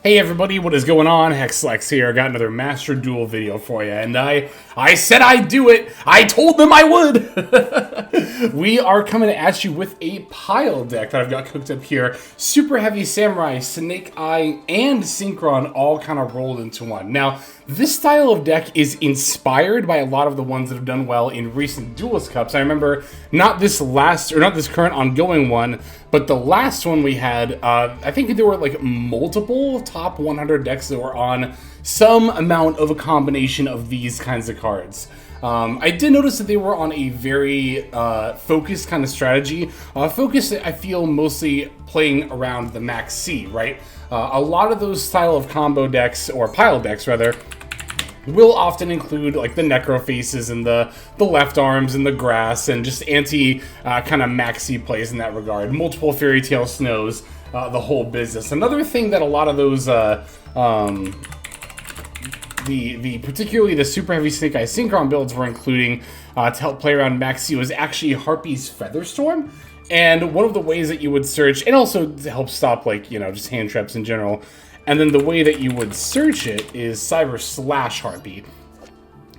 Hey everybody, what is going on? Hexlex here. I got another Master Duel video for you, and I said I'd do it. I told them I would. We are coming at you with a pile deck that I've got cooked up here. Super Heavy Samurai, Snake Eye, and Synchron all kind of rolled into one. Now, this style of deck is inspired by a lot of the ones that have done well in recent Duelist Cups. I remember not this current ongoing one, but the last one we had, I think there were like multiple top 100 decks that were on some amount of a combination of these kinds of cards. I did notice that they were on a very focused kind of strategy. Focused, I feel, mostly playing around the Max C, right? A lot of those style of combo decks, or pile decks rather, will often include like the Necro Faces and the left arms and the grass and just anti kind of maxi plays in that regard. Multiple Fairy Tale Snows, the whole business. Another thing that a lot of those particularly the Super Heavy Snake Eye Synchron builds were including to help play around Maxi was actually Harpy's Featherstorm. And one of the ways that you would search, and also to help stop like, you know, just hand traps in general. And then the way that you would search it is Cyber/Harpy.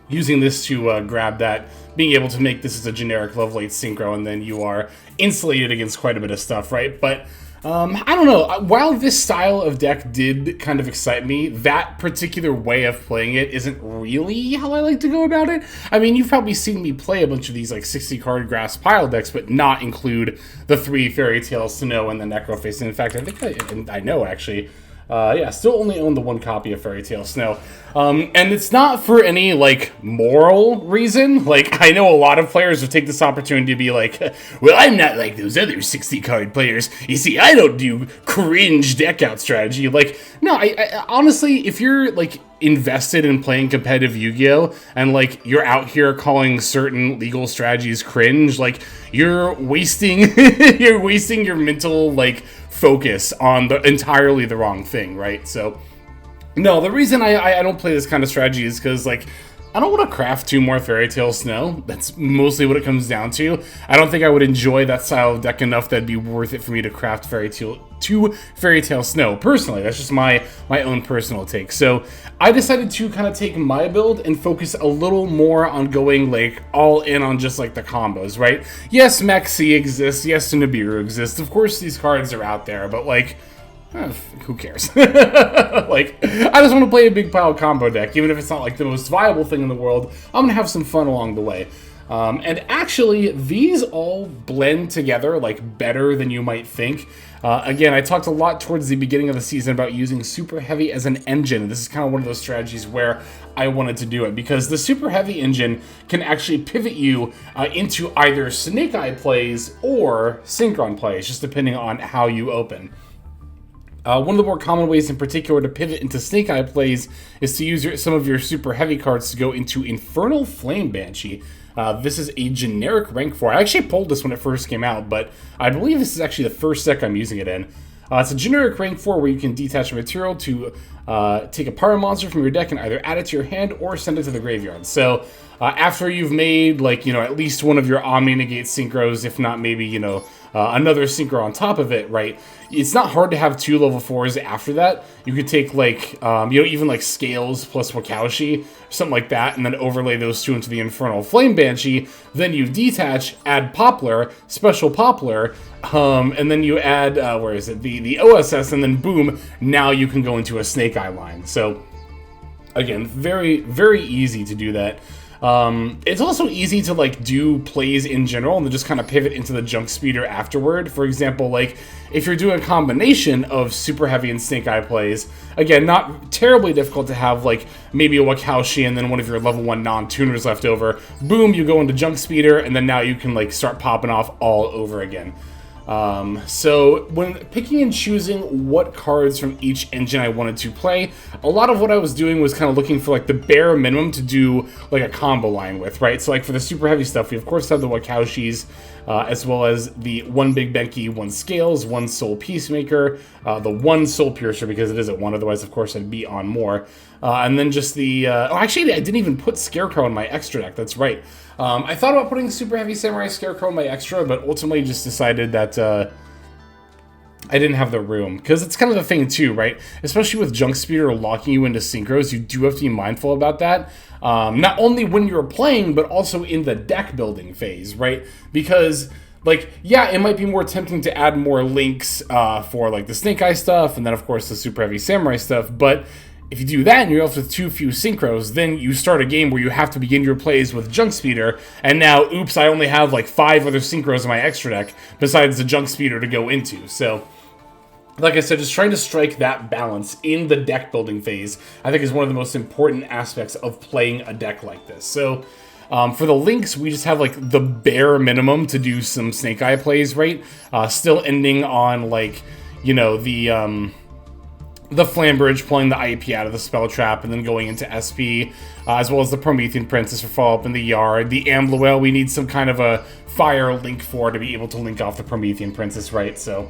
Using this to grab that, being able to make this as a generic level 8 synchro, and then you are insulated against quite a bit of stuff, right? But I don't know. While this style of deck did kind of excite me, that particular way of playing it isn't really how I like to go about it. I mean, you've probably seen me play a bunch of these like 60-card grass pile decks, but not include the 3 Fairy Tale Snow and the Necro Face. And in fact, I think I know actually. Yeah, still only own the one copy of Fairy Tale Snow. And it's not for any, like, moral reason. Like, I know a lot of players will take this opportunity to be like, well, I'm not like those other 60-card players. You see, I don't do cringe deck-out strategy. Like, no, I honestly, if you're, like, invested in playing competitive Yu-Gi-Oh! And, like, you're out here calling certain legal strategies cringe, like, you're wasting, you're wasting your mental, like, focus on the entirely the wrong thing, right? So, no, the reason I don't play this kind of strategy is because, like, I don't want to craft 2 more Fairy Tale Snow. That's mostly what it comes down to. I don't think I would enjoy that style of deck enough that'd be worth it for me to craft 2 Fairy Tale Snow. Personally, that's just my own personal take. So I decided to kind of take my build and focus a little more on going like all in on just like the combos, right? Yes, Maxi exists. Yes, Nibiru exists. Of course, these cards are out there, but like, who cares? Like, I just want to play a big pile combo deck, even if it's not like the most viable thing in the world. I'm gonna have some fun along the way. And actually, these all blend together like better than you might think. Again, I talked a lot towards the beginning of the season about using Super Heavy as an engine. This is kind of one of those strategies where I wanted to do it because the Super Heavy engine can actually pivot you into either Snake Eye plays or Synchron plays, just depending on how you open. One of the more common ways in particular to pivot into Snake Eye plays is to use some of your Super Heavy cards to go into Infernal Flame Banshee. This is a generic rank 4. I actually pulled this when it first came out, but I believe this is actually the first deck I'm using it in. It's a generic rank 4 where you can detach a material to take a power monster from your deck and either add it to your hand or send it to the graveyard. So after you've made, like, you know, at least one of your Omni Negate synchros, if not maybe, you know, another synchro on top of it, right? It's not hard to have 2 level 4s after that. You could take, like, you know, even like Scales plus Wakaushi, something like that, and then overlay those 2 into the Infernal Flame Banshee. Then you detach, add Poplar, Special Poplar, and then you add, where is it? The OSS, and then boom, now you can go into a Snake Eye line. So, again, very, very easy to do that. It's also easy to like do plays in general and then just kind of pivot into the junk speeder afterward. For example, like if you're doing a combination of Super Heavy and Snake Eye plays, again, not terribly difficult to have like maybe a Wakaushi and then one of your level 1 non-tuners left over. Boom, you go into junk speeder and then now you can like start popping off all over again. So when picking and choosing what cards from each engine I wanted to play, a lot of what I was doing was kind of looking for like the bare minimum to do like a combo line with, right? So like for the Super Heavy stuff, we of course have the Wakaushis, as well as the 1 Big Benki, 1 Scales, 1 Soul Peacemaker, the 1 Soul Piercer because it is at 1, otherwise of course I'd be on more. And then just the, oh actually I didn't even put Scarecrow in my extra deck, that's right. I thought about putting Super Heavy Samurai Scarecrow in my extra, but ultimately just decided that I didn't have the room, because it's kind of the thing too, right? Especially with Junk Speeder locking you into synchros, you do have to be mindful about that. Not only when you're playing, but also in the deck building phase, right? Because, like, yeah, it might be more tempting to add more links for, like, the Snake Eye stuff, and then, of course, the Super Heavy Samurai stuff, but if you do that and you're left with too few synchros, then you start a game where you have to begin your plays with Junk Speeder, and now, oops, I only have like 5 other synchros in my extra deck besides the Junk Speeder to go into. So, like I said, just trying to strike that balance in the deck building phase, I think is one of the most important aspects of playing a deck like this. So, for the links, we just have like the bare minimum to do some Snake Eye plays, right? Still ending on like, you know, the Flambridge, pulling the IP out of the Spell Trap, and then going into SP, as well as the Promethean Princess for follow-up in the Yard. The Ambluel, we need some kind of a fire link for to be able to link off the Promethean Princess, right? So,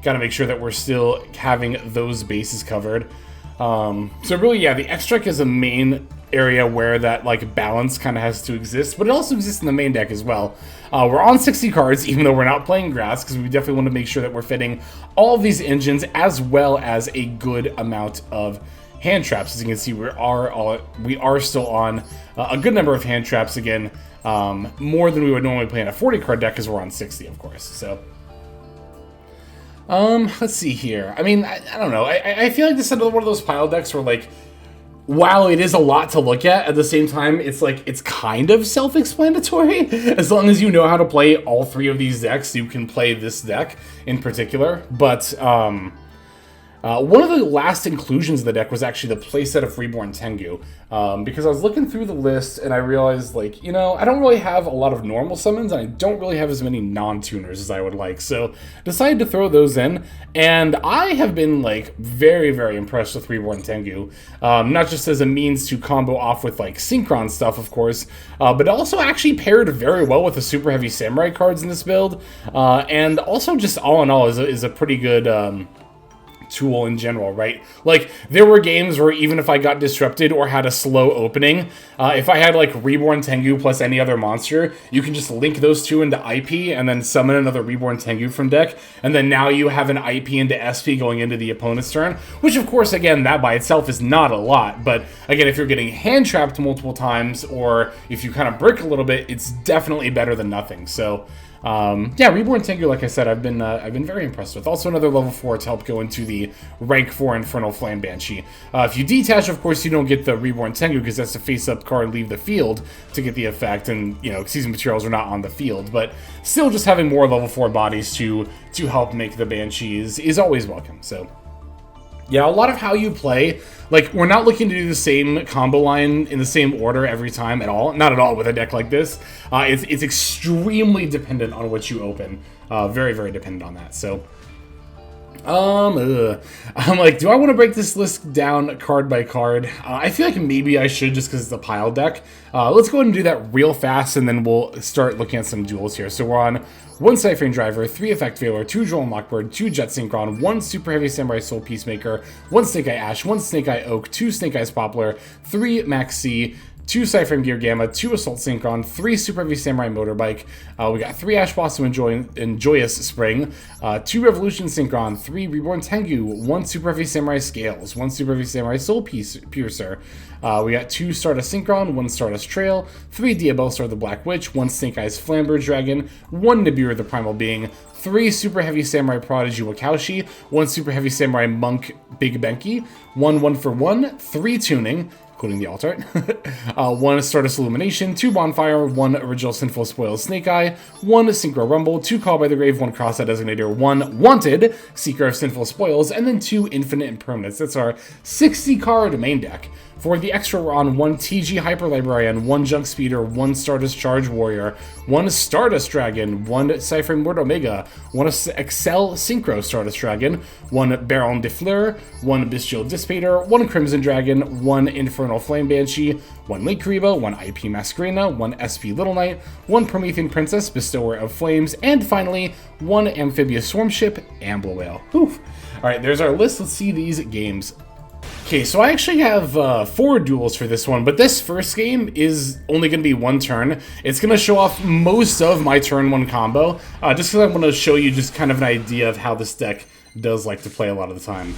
gotta make sure that we're still having those bases covered. So really, yeah, the X-Trek is a main area where that, like, balance kind of has to exist, but it also exists in the main deck as well. We're on 60 cards, even though we're not playing Grass, because we definitely want to make sure that we're fitting all of these engines, as well as a good amount of hand traps. As you can see, we are still on a good number of hand traps, again, more than we would normally play in a 40-card deck, because we're on 60, of course, so... let's see here. I mean, I don't know. I feel like this is another one of those pile decks where, like, while it is a lot to look at the same time, it's like, it's kind of self-explanatory. As long as you know how to play all 3 of these decks, you can play this deck in particular. But, one of the last inclusions of the deck was actually the playset of Reborn Tengu, because I was looking through the list and I realized, like, you know, I don't really have a lot of normal summons, and I don't really have as many non-tuners as I would like, so decided to throw those in, and I have been, like, very, very impressed with Reborn Tengu, not just as a means to combo off with, like, Synchron stuff, of course, but also actually paired very well with the Super Heavy Samurai cards in this build, and also just all in all is a pretty good, tool in general, right? Like, there were games where even if I got disrupted or had a slow opening, if I had, like, Reborn Tengu plus any other monster, you can just link those 2 into IP and then summon another Reborn Tengu from deck, and then now you have an IP into SP going into the opponent's turn, which, of course, again, that by itself is not a lot, but, again, if you're getting hand-trapped multiple times, or if you kind of brick a little bit, it's definitely better than nothing, so... yeah, Reborn Tengu, like I said, I've been very impressed with. Also another level 4 to help go into the rank 4 Infernal Flame Banshee. If you detach, of course, you don't get the Reborn Tengu, because that's a face-up card, leave the field to get the effect, and, you know, season materials are not on the field, but still just having more level 4 bodies to help make the Banshees is always welcome, so... Yeah, a lot of how you play, like, we're not looking to do the same combo line in the same order every time at all. Not at all with a deck like this. It's extremely dependent on what you open. Very, very dependent on that. So, I'm like, do I want to break this list down card by card? I feel like maybe I should, just because it's a pile deck. Let's go ahead and do that real fast, and then we'll start looking at some duels here. So we're on 1 Cyphering Driver, 3 Effect Veiler, 2 Droll and Lockbird, 2 Jet Synchron, 1 Super Heavy Samurai Soul Peacemaker, 1 Snake Eye Ash, 1 Snake Eye Oak, 2 Snake Eyes Poplar, 3 Max C, 2 Cyphering Gear Gamma, 2 Assault Synchron, 3 Super Heavy Samurai Motorbike, we got 3 Ash Blossom and Joyous Spring, 2 Revolution Synchron, 3 Reborn Tengu, 1 Super Heavy Samurai Scales, 1 Super Heavy Samurai Soul Piercer, we got 2 Stardust Synchron, 1 Stardust Trail, 3 Diabellstar the Black Witch, 1 Snake Eyes Flamber Dragon, 1 Nibiru the Primal Being, 3 Super Heavy Samurai Prodigy Wakaushi, 1 Super Heavy Samurai Monk Big Benki, 1 1-for-1, 3 Tuning, including the alt art, 1 Stardust Illumination, 2 Bonfire, 1 Original Sinful Spoils Snake Eye, 1 Synchro Rumble, 2 Call by the Grave, 1 Cross-Out Designator, 1 Wanted, Seeker of Sinful Spoils, and then 2 Infinite Impermanence. That's our 60-card main deck. For the extra, we're on 1 TG Hyper Librarian, 1 Junk Speeder, 1 Stardust Charge Warrior, 1 Stardust Dragon, 1 Cyphering Word Omega, 1 Excel Synchro Stardust Dragon, 1 Baron de Fleur, 1 Bestial Dissipator, 1 Crimson Dragon, 1 Infernal Flame Banshee, 1 Lake Kariba, 1 IP Masquerena, 1 SP Little Knight, 1 Promethean Princess, Bestower of Flames, and finally, 1 Amphibious Swarm Ship, Ambluel. Whew. Alright, there's our list. Let's see these games. Okay, so I actually have 4 duels for this one, but this first game is only going to be 1 turn. It's going to show off most of my turn 1 combo, just because I want to show you just kind of an idea of how this deck does like to play a lot of the time.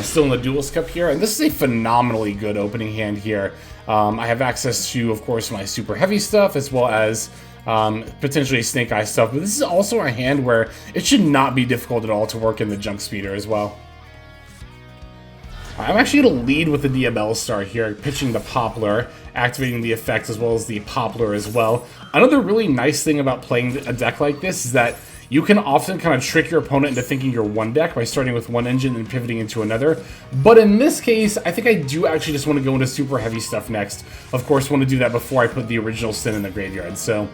Still in the Duelist Cup here, and this is a phenomenally good opening hand here. I have access to, of course, my super heavy stuff, as well as potentially Snake Eye stuff, but this is also a hand where it should not be difficult at all to work in the Junk Speeder as well. I'm actually going to lead with the Diabell Star here, pitching the Poplar, activating the effect as well as the Poplar as well. Another really nice thing about playing a deck like this is that you can often kind of trick your opponent into thinking you're one deck by starting with one engine and pivoting into another. But in this case, I think I do actually just want to go into super heavy stuff next. Of course, want to do that before I put the original Sin in the graveyard. So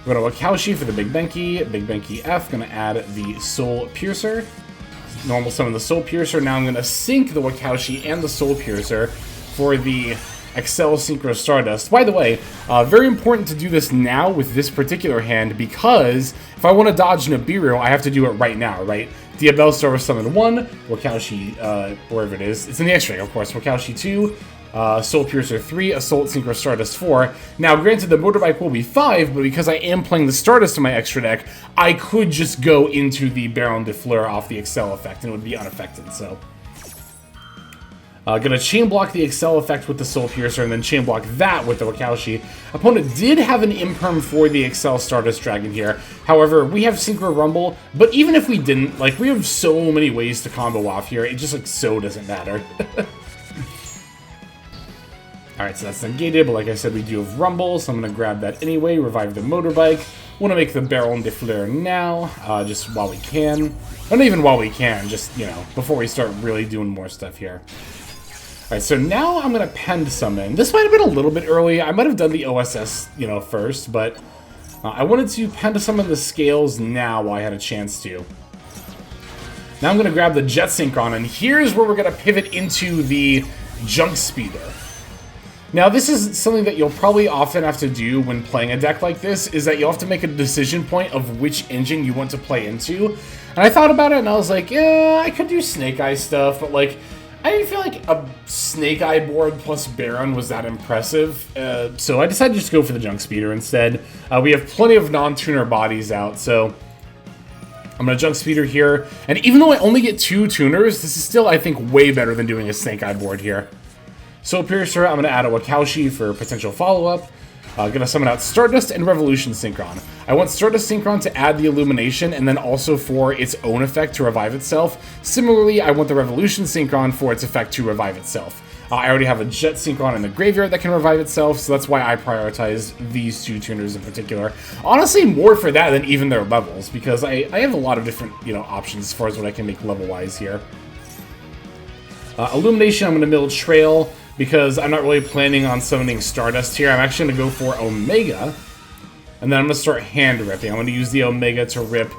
we're going to Wakaushi for the Big Benki F, going to add the Soul Piercer. Normal summon the Soul Piercer. Now I'm going to sync the Wakaushi and the Soul Piercer for the Excel Synchro Stardust. By the way, very important to do this now with this particular hand, because if I want to dodge Nibiru, I have to do it right now, right? Diabell Star was summon 1, Wakaushi, wherever it is. It's in the X-Ray, of course. Wakaushi 2, Soul Piercer 3, Assault Synchro Stardust 4. Now, granted, the Motorbike will be 5, but because I am playing the Stardust in my extra deck, I could just go into the Baron de Fleur off the Excel effect, and it would be unaffected, so... Gonna chain block the Excel effect with the Soul Piercer, and then chain block that with the Wakaushi. Opponent did have an imperm for the Excel Stardust Dragon here. However, we have Synchro Rumble, but even if we didn't, like, we have so many ways to combo off here, it just, like, so doesn't matter. Alright, so that's negated, but like I said, we do have Rumble, so I'm gonna grab that anyway, revive the Motorbike. Wanna make the Baron de Fleur now, just while we can. Not even while we can, just, you know, before we start really doing more stuff here. Alright, so now I'm going to Pend Summon. This might have been a little bit early. I might have done the OSS, you know, first, but I wanted to Pend Summon the Scales now while I had a chance to. Now I'm going to grab the Jet Synchron, and here's where we're going to pivot into the Junk Speeder. Now, this is something that you'll probably often have to do when playing a deck like this, is that you'll have to make a decision point of which engine you want to play into. And I thought about it, and I was like, yeah, I could do Snake Eye stuff, but, like, I didn't feel like a Snake Eye board plus Baron was that impressive, so I decided to just go for the Junk Speeder instead. We have plenty of non-tuner bodies out, so I'm going to Junk Speeder here. And even though I only get 2 tuners, this is still, I think, way better than doing a Snake Eye board here. Soul Piercer, I'm going to add a Wakaushi for potential follow-up. Gonna summon out Stardust and Revolution Synchron. I want Stardust Synchron to add the Illumination and then also for its own effect to revive itself. Similarly, I want the Revolution Synchron for its effect to revive itself. I already have a Jet Synchron in the graveyard that can revive itself, so that's why I prioritize these 2 tuners in particular. Honestly, more for that than even their levels, because I have a lot of different, you know, options as far as what I can make level-wise here. Illumination, I'm gonna mill Trail, because I'm not really planning on summoning Stardust here. I'm actually going to go for Omega, and then I'm going to start hand ripping. I'm going to use the Omega to rip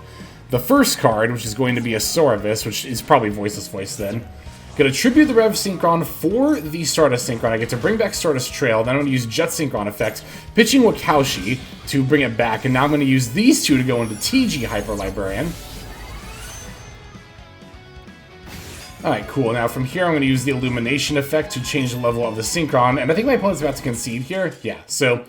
the first card, which is going to be a Saurus, which is probably Voiceless Voice then. Going to tribute the Rev Synchron for the Stardust Synchron. I get to bring back Stardust Trail, then I'm going to use Jet Synchron effect, pitching Wakaushi to bring it back, and now I'm going to use these 2 to go into TG Hyper Librarian. Alright, cool. Now from here, I'm going to use the Illumination effect to change the level of the Synchron, and I think my opponent's about to concede here. Yeah, so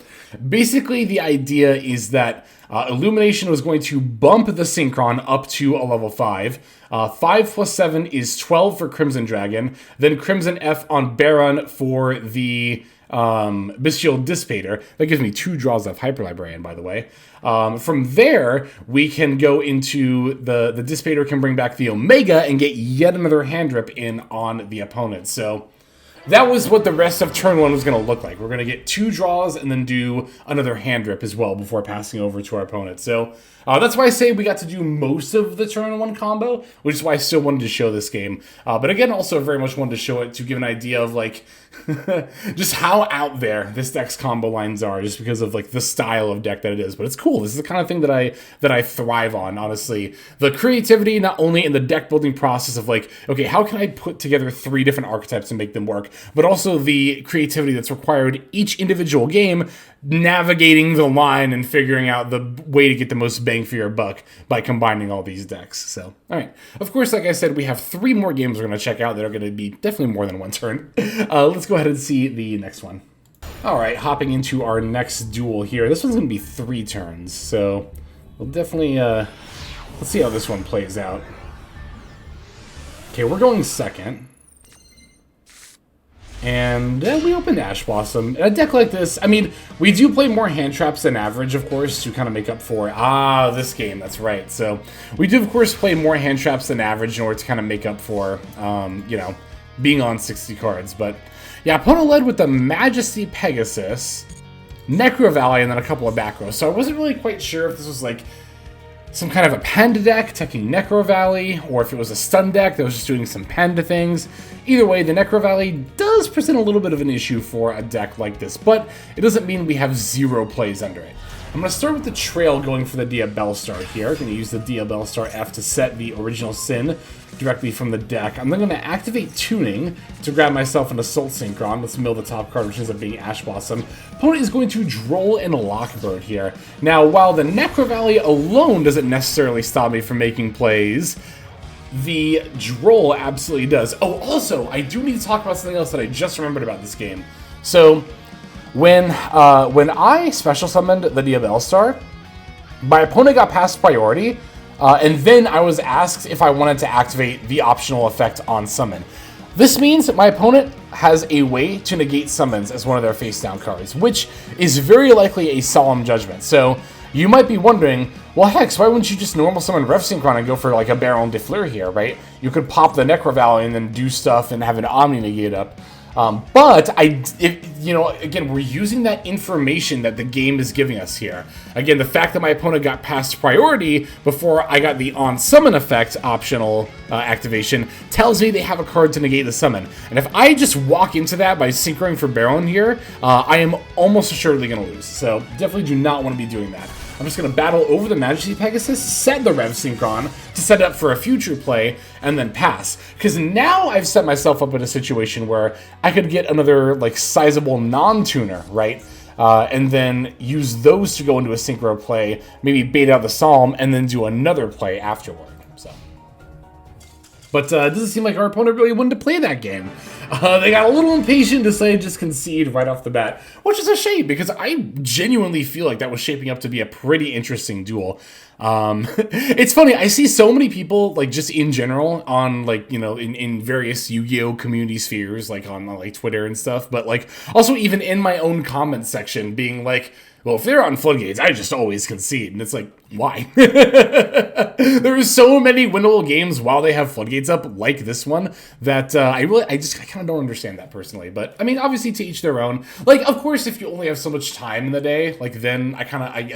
basically the idea is that Illumination was going to bump the Synchron up to a level 5. 5 plus 7 is 12 for Crimson Dragon, then Crimson F on Baron for the Bestial Dissipator. That gives me 2 draws of Hyper Librarian, by the way. From there, we can go into the Dissipator can bring back the Omega and get yet another hand rip in on the opponent. So that was what the rest of turn 1 was going to look like. We're going to get 2 draws and then do another hand rip as well before passing over to our opponent. So that's why I say we got to do most of the turn 1 combo, which is why I still wanted to show this game. But again, also very much wanted to show it to give an idea of, like, just how out there this deck's combo lines are, just because of, like, the style of deck that it is. But it's cool. This is the kind of thing that I thrive on, honestly. The creativity, not only in the deck building process of, like, okay, how can I put together 3 different archetypes and make them work, but also the creativity that's required each individual game, navigating the line and figuring out the way to get the most bang for your buck by combining all these decks. So, all right. Of course, like I said, we have 3 more games we're going to check out that are going to be definitely more than 1 turn. Let's go ahead and see the next one. All right, hopping into our next duel here. This one's going to be 3 turns, so we'll definitely, let's see how this one plays out. Okay, we're going second. And we opened Ash Blossom. In a deck like this, I mean, we do play more hand traps than average, of course, to kind of make up for, this game, that's right. So, we do, of course, play more hand traps than average in order to kind of make up for, you know, being on 60 cards. But, yeah, opponent led with the Majesty Pegasus, Necro Valley, and then a couple of back rows. So, I wasn't really quite sure if this was, like, some kind of a Panda deck, taking Necro Valley, or if it was a stun deck that was just doing some Panda things. Either way, the Necro Valley does present a little bit of an issue for a deck like this, but it doesn't mean we have zero plays under it. I'm going to start with the Trail going for the Dia Bellstar here. I'm going to use the Dia Bellstar F to set the original Sin directly from the deck. I'm then going to activate Tuning to grab myself an Assault Synchron. Let's mill the top card, which ends up being Ash Blossom. Opponent is going to Droll and Lockbird here. Now, while the Necro Valley alone doesn't necessarily stop me from making plays, the Droll absolutely does. Oh, also, I do need to talk about something else that I just remembered about this game. So, when I special summoned the Dia Bellstar, my opponent got past priority, and then I was asked if I wanted to activate the optional effect on summon. This means that my opponent has a way to negate summons as one of their face-down cards, which is very likely a Solemn Judgment. So, you might be wondering, well, heck, why wouldn't you just normal summon Rev Synchron and go for like a Baron de Fleur here, right? You could pop the Necro Valley and then do stuff and have an Omni negate up. But you know, again, we're using that information that the game is giving us here. Again, the fact that my opponent got past priority before I got the on summon effect optional activation tells me they have a card to negate the summon. And if I just walk into that by synchroing for Baron here, I am almost assuredly going to lose. So definitely do not want to be doing that. I'm just going to battle over the Majesty Pegasus, set the Rev Synchron to set it up for a future play, and then pass. Because now I've set myself up in a situation where I could get another, like, sizable non-tuner, right? And then use those to go into a synchro play, maybe bait out the Psalm, and then do another play afterward. So, but it doesn't seem like our opponent really wanted to play that game. They got a little impatient to say just concede right off the bat, which is a shame because I genuinely feel like that was shaping up to be a pretty interesting duel. It's funny, I see so many people, like, just in general on, like, you know, in various Yu-Gi-Oh! Community spheres, like on like Twitter and stuff, but like also even in my own comments section being like, well, if they're on Floodgates, I just always concede. And it's like, why? There are so many winnable games while they have Floodgates up, like this one, that I kind of don't understand that personally. But, I mean, obviously to each their own. Like, of course, if you only have so much time in the day, like, then I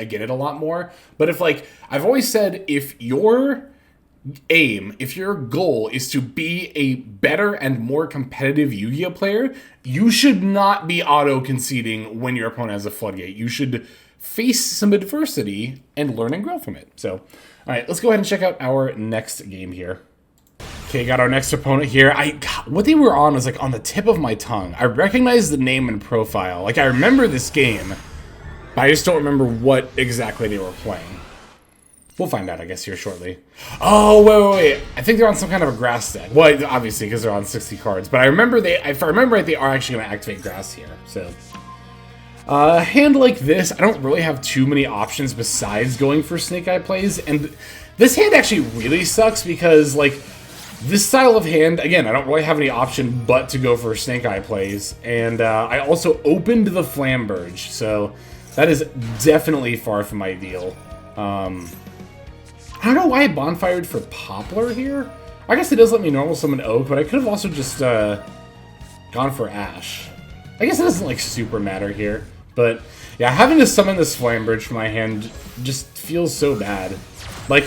get it a lot more. But if, like, I've always said, if your goal is to be a better and more competitive Yu-Gi-Oh player, you should not be auto-conceding when your opponent has a Floodgate. You should face some adversity and learn and grow from it. So, alright, let's go ahead and check out our next game here. Okay, got our next opponent here. What they were on was, like, on the tip of my tongue. I recognize the name and profile. Like, I remember this game, but I just don't remember what exactly they were playing. We'll find out, I guess, here shortly. Oh, wait. I think they're on some kind of a grass deck. Well, obviously, because they're on 60 cards. But I remember if I remember right, they are actually going to activate grass here. So, a hand like this, I don't really have too many options besides going for Snake Eye plays. And this hand actually really sucks because, like, this style of hand, again, I don't really have any option but to go for Snake Eye plays. And I also opened the Flamberge. So, that is definitely far from ideal. I don't know why I bonfired for Poplar here. I guess it does let me normal summon Oak, but I could have also just gone for Ash. I guess it doesn't, like, super matter here. But, yeah, having to summon this Flamberge from my hand just feels so bad. Like,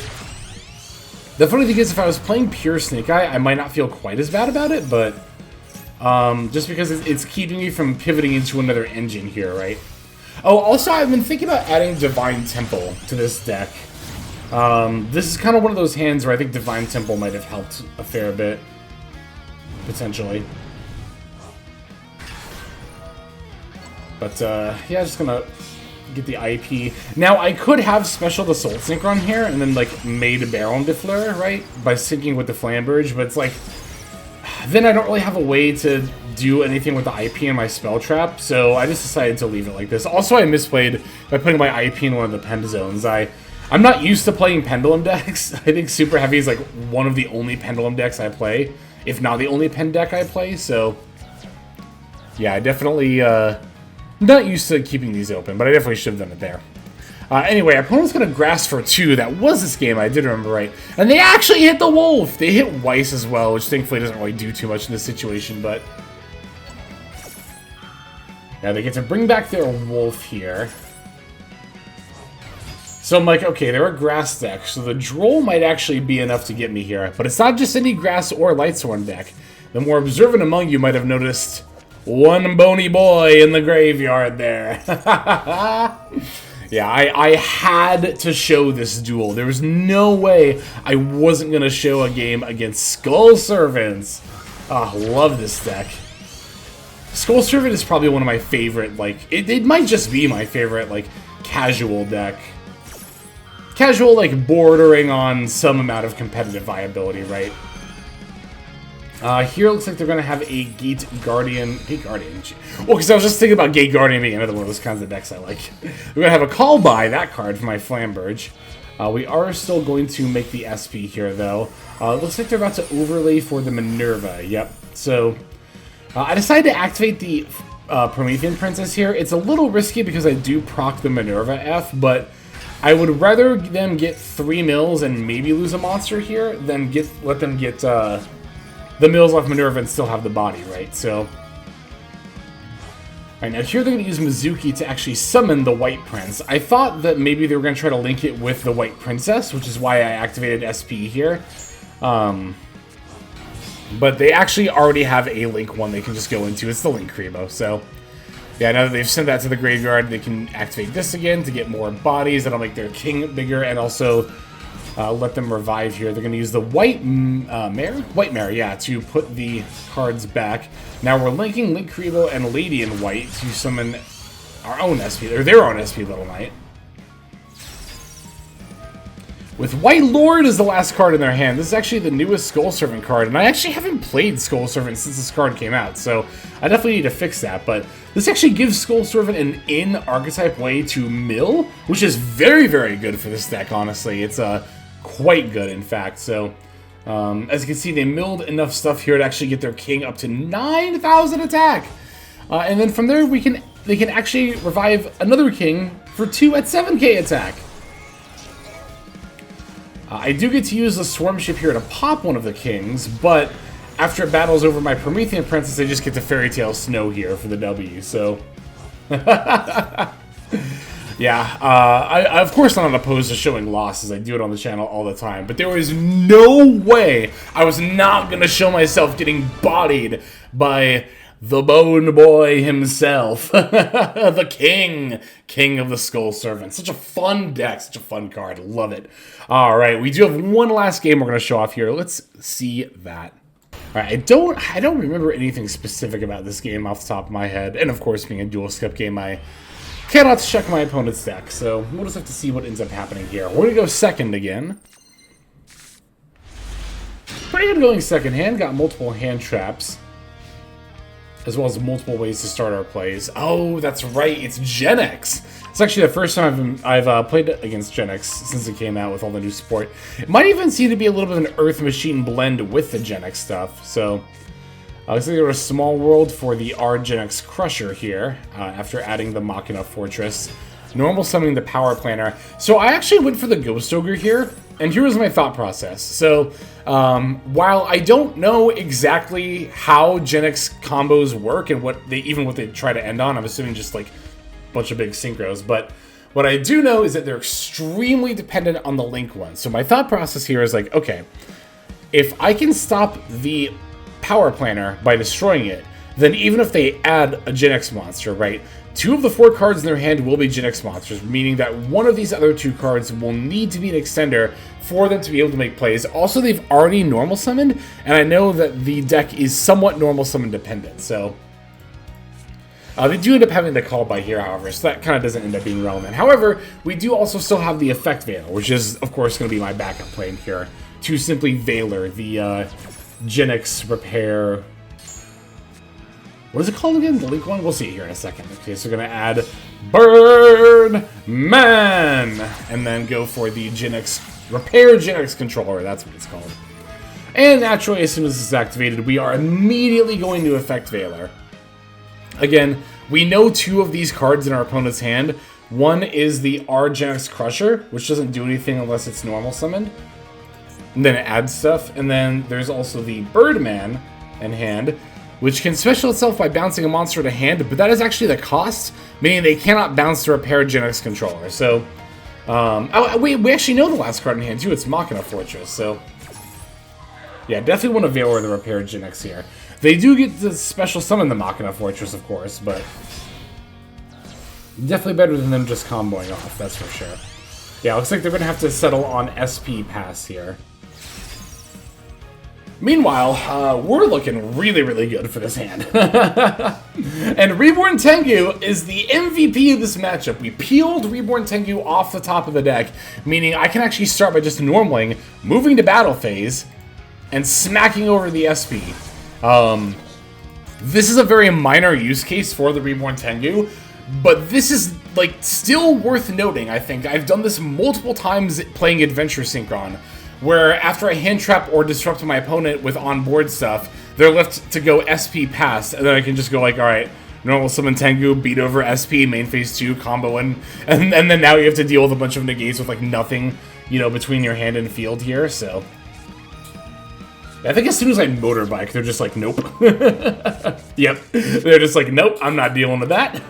the funny thing is, if I was playing pure Snake Eye, I might not feel quite as bad about it, but just because it's keeping me from pivoting into another engine here, right? Oh, also, I've been thinking about adding Divine Temple to this deck. This is kind of one of those hands where I think Divine Temple might have helped a fair bit, potentially. But, yeah, just gonna get the IP. Now, I could have Special Assault Synchron here, and then, like, made Baron de Fleur, right? By syncing with the Flamberge, but it's like, then I don't really have a way to do anything with the IP in my spell trap, so I just decided to leave it like this. Also, I misplayed by putting my IP in one of the Penta zones. I'm not used to playing Pendulum decks. I think Super Heavy is like one of the only Pendulum decks I play, if not the only Pen deck I play, so yeah, I definitely not used to keeping these open, but I definitely should have done it there. Anyway, opponent's gonna Grass for 2. That was this game, I did remember right. And they actually hit the Wolf! They hit Weiss as well, which thankfully doesn't really do too much in this situation, but yeah, they get to bring back their Wolf here. So I'm like, okay, they're a Grass deck, so the Droll might actually be enough to get me here. But it's not just any Grass or Lightsworn deck. The more observant among you might have noticed one bony boy in the graveyard there. Yeah, I had to show this duel. There was no way I wasn't going to show a game against Skull Servants. Love this deck. Skull Servant is probably one of my favorite, like, it might just be my favorite, like, casual deck. Casual, like, bordering on some amount of competitive viability, right? Here it looks like they're going to have a Gate Guardian. Well, because I was just thinking about Gate Guardian being another one of those kinds of decks I like. We're going to have a Call By, that card, for my Flamberge. We are still going to make the SP here, though. It looks like they're about to overlay for the Minerva. Yep. So, I decided to activate the Promethean Princess here. It's a little risky because I do proc the Minerva F, but I would rather them get 3 mills and maybe lose a monster here than let them get the mills off Minerva and still have the body, right? So, alright, now here they're going to use Mizuki to actually summon the White Prince. I thought that maybe they were going to try to link it with the White Princess, which is why I activated SP here. But they actually already have a Link one they can just go into. It's the Link Kribo, so yeah, now that they've sent that to the graveyard, they can activate this again to get more bodies. That'll make their king bigger and also let them revive here. They're going to use the White Mare, yeah, to put the cards back. Now we're linking Link Kribo and Lady in White to summon our own SP, or their own SP Little Knight. With White Lord as the last card in their hand. This is actually the newest Skull Servant card, and I actually haven't played Skull Servant since this card came out, so I definitely need to fix that. But this actually gives Skull Servant an in-archetype way to mill, which is very, very good for this deck, honestly. It's quite good, in fact. So, as you can see, they milled enough stuff here to actually get their king up to 9,000 attack. And then from there, they can actually revive another king for 2 at 7k attack. I do get to use the Swarm Ship here to pop one of the kings, but after it battles over my Promethean Princess, I just get to Fairy Tale Snow here for the W, so yeah, I of course I'm not opposed to showing losses. I do it on the channel all the time, but there was no way I was not going to show myself getting bodied by the Bone Boy himself. The King of the Skull Servant. Such a fun deck, such a fun card. Love it. Alright, we do have one last game we're going to show off here. Let's see that. Alright, I don't remember anything specific about this game off the top of my head. And of course, being a dual skip game, I cannot check my opponent's deck. So we'll just have to see what ends up happening here. We're going to go second again. Pretty good going second hand. Got multiple hand traps, as well as multiple ways to start our plays. Oh, that's right, it's Gen X. It's actually the first time I've played against Gen X since it came out with all the new support. It might even seem to be a little bit of an Earth Machine blend with the Gen X stuff. So, looks like there was a small world for the R Gen X Crusher here, after adding the Machina Fortress. Normal summoning the Power Planner. So I actually went for the Ghost Ogre here, and here was my thought process. So, while I don't know exactly how Gen X combos work and what they try to end on, I'm assuming just like a bunch of big synchros, but what I do know is that they're extremely dependent on the Link one. So my thought process here is like, okay, if I can stop the Power Planner by destroying it, then even if they add a Gen X monster, right, 2 of the 4 cards in their hand will be Gen X monsters, meaning that one of these other 2 cards will need to be an extender for them to be able to make plays. Also, they've already normal summoned, and I know that the deck is somewhat normal summon dependent, so they do end up having the Call By here, however, so that kind of doesn't end up being relevant. However, we do also still have the Effect Veil, which is, of course, going to be my backup plan here, to simply Veiler, the Gen X repair What is it called again? The Link one? We'll see it here in a second. Okay, so we're going to add Birdman! And then go for the Gen-X, Repair Gen-X controller. That's what it's called. And naturally, as soon as this is activated, we are immediately going to affect Valor. Again, we know 2 of these cards in our opponent's hand. One is the R Gen-X Crusher, which doesn't do anything unless it's normal summoned. And then it adds stuff. And then there's also the Birdman in hand, which can special itself by bouncing a monster to hand, but that is actually the cost, meaning they cannot bounce the Repair Gen-X controller. So, we actually know the last card in hand too. It's Machina Fortress. So, yeah, definitely want to Valor the Repair Gen-X here. They do get to special summon the Machina Fortress, of course, but definitely better than them just comboing off. That's for sure. Yeah, looks like they're gonna have to settle on SP pass here. Meanwhile, we're looking really, really good for this hand. And Reborn Tengu is the MVP of this matchup. We peeled Reborn Tengu off the top of the deck, meaning I can actually start by just normaling, moving to battle phase, and smacking over the SP. This is a very minor use case for the Reborn Tengu, but this is, like, still worth noting, I think. I've done this multiple times playing Adventure Synchron, where after I hand trap or disrupt my opponent with onboard stuff, they're left to go SP pass, and then I can just go like, alright, normal summon Tengu, beat over SP, main phase 2, combo in, and then now you have to deal with a bunch of negates with like nothing, you know, between your hand and field here, so. I think as soon as I motorbike, they're just like, nope. Yep, they're just like, nope, I'm not dealing with that.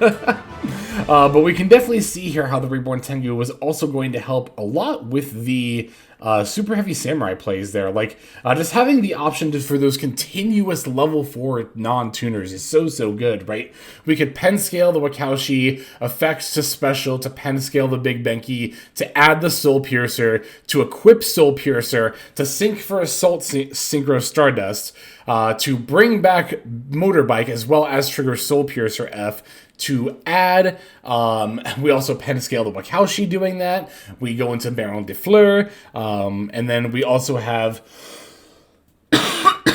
But we can definitely see here how the Reborn Tengu was also going to help a lot with the Super Heavy Samurai plays there. Like, just having the option for those continuous level 4 non-tuners is so good, right? We could pen scale the Wakaushi, effects to special, to pen scale the Big Benki, to add the Soul Piercer, to equip Soul Piercer, to sync for Assault Synchro Stardust, to bring back Motorbike as well as trigger Soul Piercer F, to add, we also pen scale the Wakaushi doing that. We go into Baron de Fleur, and then we also have,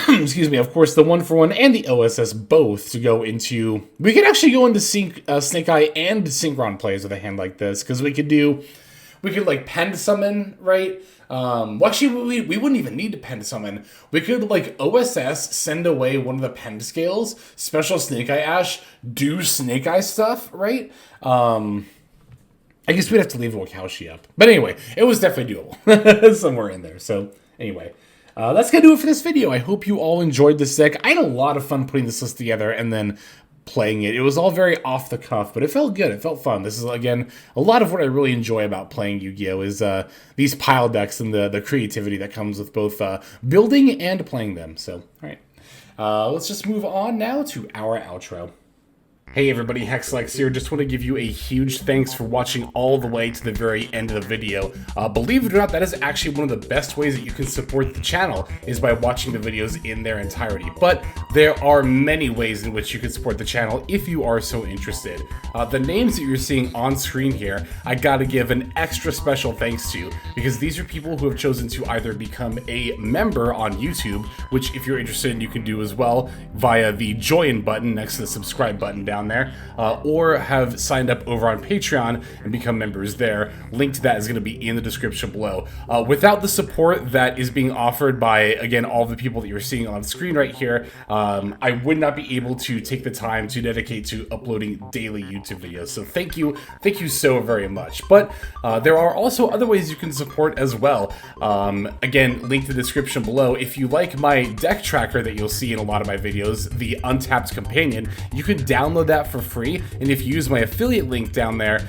excuse me, of course, the 1-for-1 and the OSS both to go into. We could actually go into Snake Eye and Synchron plays with a hand like this, because we could like pen summon, right? Well, actually, we wouldn't even need to pen summon. We could, like, OSS, send away one of the pen scales, special Snake Eye Ash, do Snake Eye stuff, right? I guess we'd have to leave Wakaushi up. But anyway, it was definitely doable. Somewhere in there. So, anyway. That's gonna do it for this video. I hope you all enjoyed this deck. I had a lot of fun putting this list together and then playing it. It was all very off the cuff, but it felt good. It felt fun. This is, again, a lot of what I really enjoy about playing Yu-Gi-Oh! Is these pile decks and the creativity that comes with both building and playing them. So, all right. Let's just move on now to our outro. Hey everybody, Hexlex here. Just want to give you a huge thanks for watching all the way to the very end of the video. Believe it or not, that is actually one of the best ways that you can support the channel, is by watching the videos in their entirety. But there are many ways in which you can support the channel if you are so interested. The names that you're seeing on screen here, I gotta give an extra special thanks to, because these are people who have chosen to either become a member on YouTube, which if you're interested you can do as well via the join button next to the subscribe button down there, or have signed up over on Patreon and become members there. Link to that is going to be in the description below. Without the support that is being offered by, again, all the people that you're seeing on screen right here, I would not be able to take the time to dedicate to uploading daily YouTube videos. So thank you so very much. But there are also other ways you can support as well. Again, link to the description below. If you like my deck tracker that you'll see in a lot of my videos, the Untapped Companion, you can download that for free, and if you use my affiliate link down there,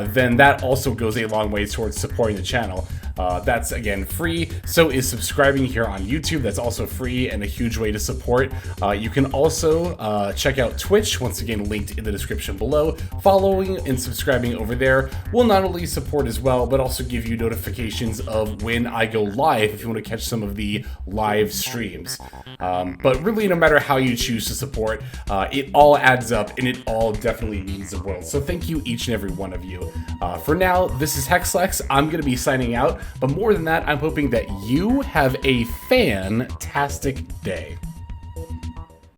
then that also goes a long way towards supporting the channel. That's, again, free. So is subscribing here on YouTube. That's also free and a huge way to support. You can also check out Twitch, once again linked in the description below. Following and subscribing over there will not only support as well, but also give you notifications of when I go live if you want to catch some of the live streams. But really, no matter how you choose to support, it all adds up and it all definitely means the world. So thank you, each and every one of you. For now, this is Hexlex. I'm going to be signing out, but more than that, I'm hoping that you have a fantastic day.